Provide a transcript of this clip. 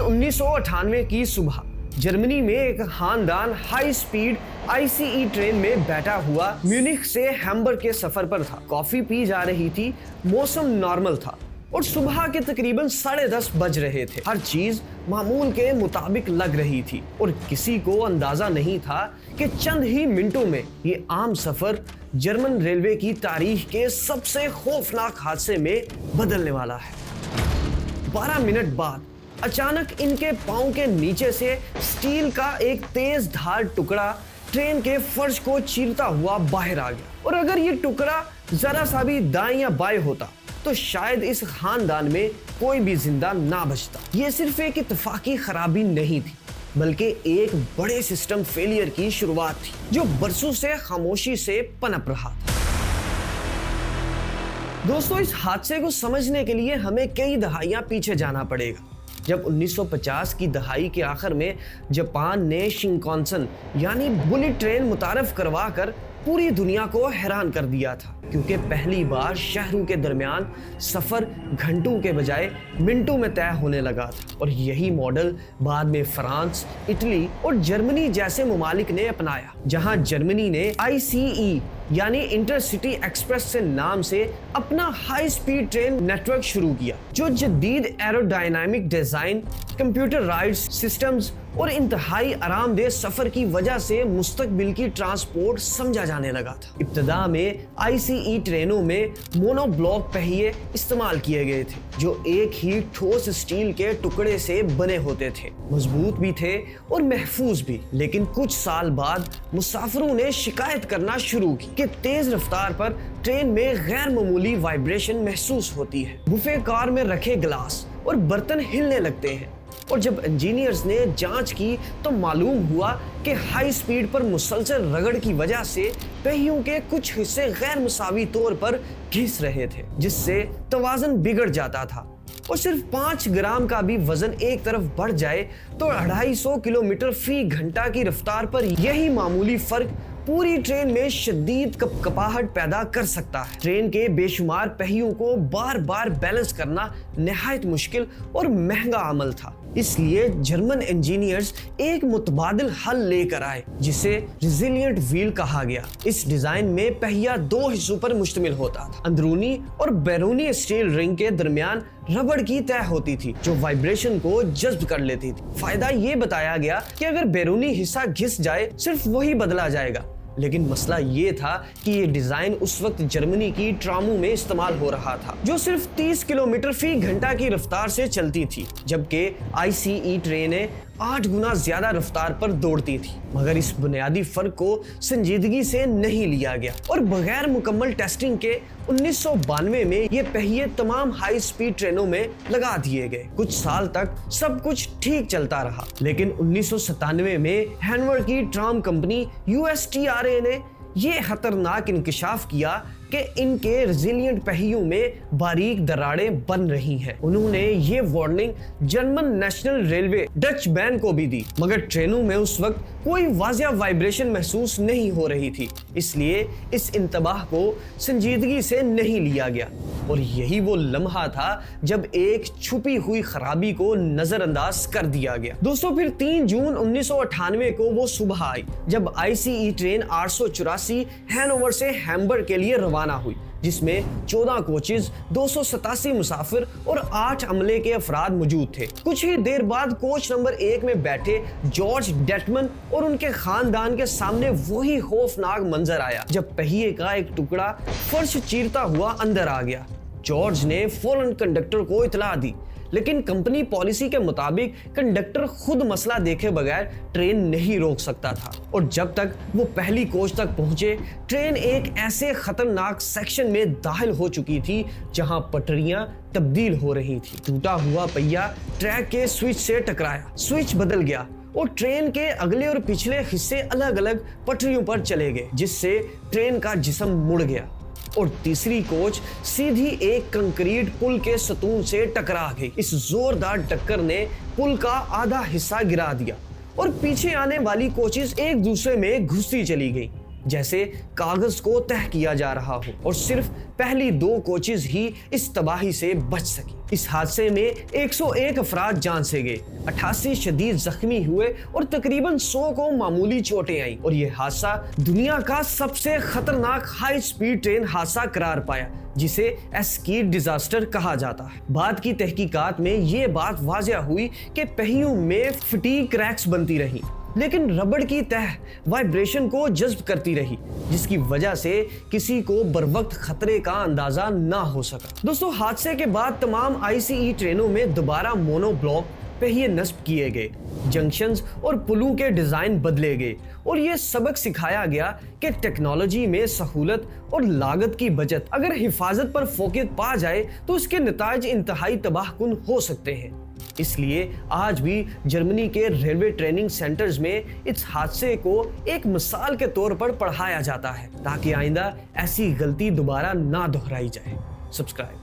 1998 की सुबह जर्मनी में एक खानदान हाई स्पीड आईसीई ट्रेन में बैठा हुआ म्यूनिख से हैम्बर्ग के सफर पर था। कॉफी पी जा रही थी, मौसम नॉर्मल था और सुबह के तकरीबन 10:30 बज रहे थे। हर चीज मामूल के मुताबिक लग रही थी और किसी को अंदाजा नहीं था कि चंद ही मिनटों में ये आम सफर जर्मन रेलवे की तारीख के सबसे खौफनाक हादसे में बदलने वाला है। 12 मिनट बाद अचानक इनके पांव के नीचे से स्टील का एक तेज धार टुकड़ा ट्रेन के फर्श को चीरता हुआ बाहर आ गया और अगर ये टुकड़ा जरा सा भी दाएं या बाएं होता तो शायद इस खानदान में कोई भी जिंदा ना बचता। ये सिर्फ एक इत्तेफाकी खराबी नहीं थी बल्कि एक बड़े सिस्टम फेलियर की शुरुआत थी जो बरसों से खामोशी से पनप रहा था। दोस्तों, इस हादसे को समझने के लिए हमें कई दहाइयां पीछे जाना पड़ेगा। जब 1950 की दहाई के आखिर में जापान ने शिंकानसेन यानी बुलेट ट्रेन मुतारफ करवा कर पूरी दुनिया को हैरान कर दिया था, क्योंकि पहली बार शहरों के दरमियान सफर घंटों के बजाय मिनटों में तय होने लगा था और यही मॉडल बाद में फ्रांस, इटली और जर्मनी जैसे ममालिक ने अपनाया। जहां जर्मनी ने आईसीई यानी इंटरसिटी एक्सप्रेस से नाम से अपना हाई स्पीड ट्रेन नेटवर्क शुरू किया, जो जदीद एरोडायनामिक डिजाइन, कंप्यूटराइज्ड सिस्टम्स और इंतहाई आरामदेह सफर की वजह से मुस्तकबिल की ट्रांसपोर्ट समझा जाने लगा था। इब्तदा में आईसीई ट्रेनों में मोनोब्लॉक पहिए इस्तेमाल किए गए थे जो एक ही ठोस स्टील के टुकड़े से बने होते थे। मजबूत भी थे और महफूज भी। लेकिन कुछ साल बाद मुसाफिरों ने शिकायत करना शुरू की कि तेज रफ्तार पर ट्रेन में गैर मामूली वाइब्रेशन महसूस होती है। बुफे कार में रखे गिलास और बर्तन हिलने लगते हैं और जब इंजीनियर्स ने जांच की तो मालूम हुआ कि हाई स्पीड पर मुसलसल रगड़ की वजह से पहियों के कुछ हिस्से गैर मसावी तौर पर घिस रहे थे, जिससे तवाज़ुन बिगड़ जाता था और सिर्फ 5 ग्राम का भी वजन एक तरफ बढ़ जाए तो 250 किलोमीटर फी घंटा की रफ्तार पर यही मामूली फर्क पूरी ट्रेन में शदीद कपकपाहट पैदा कर सकता है। ट्रेन के बेशुमार पहियों को बार बार बैलेंस करना निहायत मुश्किल और महंगा अमल था। इसलिए जर्मन इंजीनियर्स एक मुतबादिल हल लेकर आए जिसे रेजिलिएंट व्हील कहा गया। इस डिजाइन में पहिया 2 हिस्सों पर मुश्तमिल होता था। अंदरूनी और बैरूनी स्टील रिंग के दरमियान रबड़ की तय होती थी जो वाइब्रेशन को जज्ब कर लेती थी। फायदा ये बताया गया कि अगर बैरूनी हिस्सा घिस जाए सिर्फ वही बदला जाएगा। लेकिन मसला ये था कि ये डिजाइन उस वक्त जर्मनी की ट्रामों में इस्तेमाल हो रहा था जो सिर्फ 30 किलोमीटर फी घंटा की रफ्तार से चलती थी, जबकि आईसीई ट्रेनें 8 गुना ज्यादा रफ्तार पर दौड़ती थी। मगर इस बुनियादी फर्क को संजीदगी से नहीं लिया गया और बगैर मुकम्मल टेस्टिंग के 1992 में ये पहिए तमाम हाई स्पीड ट्रेनों में लगा दिए गए। कुछ साल तक सब कुछ ठीक चलता रहा, लेकिन 1997 में हैनवर की ट्राम कंपनी USTRA ने ये खतरनाक इंकशाफ किया कि इनके रेजिलिएंट पहियों में बारीक दरारें बन रही हैं। उन्होंने ये warning German national railway Dutch ban को भी दी, मगर ट्रेनों में उस वक्त कोई वाज़िया वाइब्रेशन महसूस नहीं हो रही थी, इसलिए इस इंतबाह को संजीदगी से नहीं लिया गया। और यही वो लम्हा था जब एक छुपी हुई खराबी को नजरअंदाज कर दिया गया। दोस्तों, फिर 3 जून 1998 को वो सुबह आई जब आईसीई ट्रेन 884 हैनोवर से हैम्बर्ग के लिए रवाना हुई, जिसमें 14 कोचेज, 287 मुसाफिर और 8 अमले के अफराद मौजूद थे। कुछ ही देर बाद कोच नंबर 1 में बैठे जॉर्ज डेटमन और उनके खानदान के सामने वही खौफनाक मंजर आया जब पहिए का एक टुकड़ा फर्श चीरता हुआ अंदर आ गया। जॉर्ज ने फौरन कंडक्टर को इतला दी, लेकिन कंपनी पॉलिसी के मुताबिक कंडक्टर खुद मसला देखे बगैर ट्रेन नहीं रोक सकता था और जब तक वो पहली कोच तक पहुंचे ट्रेन एक ऐसे खतरनाक सेक्शन में दाखिल हो चुकी थी जहां पटरियां तब्दील हो रही थी। टूटा हुआ पहिया ट्रैक के स्विच से टकराया, स्विच बदल गया और ट्रेन के अगले और पिछले हिस्से अलग अलग पटरियों पर चले गए, जिससे ट्रेन का जिस्म मुड़ गया और तीसरी कोच सीधी एक कंक्रीट पुल के सतून से टकरा गई। इस जोरदार टक्कर ने पुल का आधा हिस्सा गिरा दिया और पीछे आने वाली कोचेस एक दूसरे में घुसती चली गई। जैसे कागज को तह किया जा रहा हो, और सिर्फ पहली 2 कोचेज ही इस तबाही से बच सकी। इस हादसे में 101 अफराद जान से गए, 88 शदीद जख्मी हुए और तकरीबन 100 को मामूली चोटें आईं, और ये हादसा दुनिया का सबसे खतरनाक हाई स्पीड ट्रेन हादसा करार पाया, जिसे एस्कीड डिजास्टर कहा जाता है। बाद की तहकीकात में ये बात वाज़ेह हुई कि पहियों में फटीग क्रैक्स बनती रही, लेकिन रबड़ की तह वाइब्रेशन को जज्ब करती रही, जिसकी वजह से किसी को बरवक्त खतरे का अंदाजा ना हो सका। दोस्तों, हादसे के बाद तमाम आईसीई ट्रेनों में दोबारा मोनोब्लॉक पहिए नस्ब किए गए, जंक्शंस और पुलों के डिजाइन बदले गए, और ये सबक सिखाया गया कि टेक्नोलॉजी में सहूलत और लागत की बचत अगर हिफाजत पर फोकस पा जाए तो इसके नताइज इंतहाई तबाहकुन हो सकते हैं। इसलिए आज भी जर्मनी के रेलवे ट्रेनिंग सेंटर्स में इस हादसे को एक मिसाल के तौर पर पढ़ाया जाता है, ताकि आइंदा ऐसी गलती दोबारा ना दोहराई जाए। सब्सक्राइब।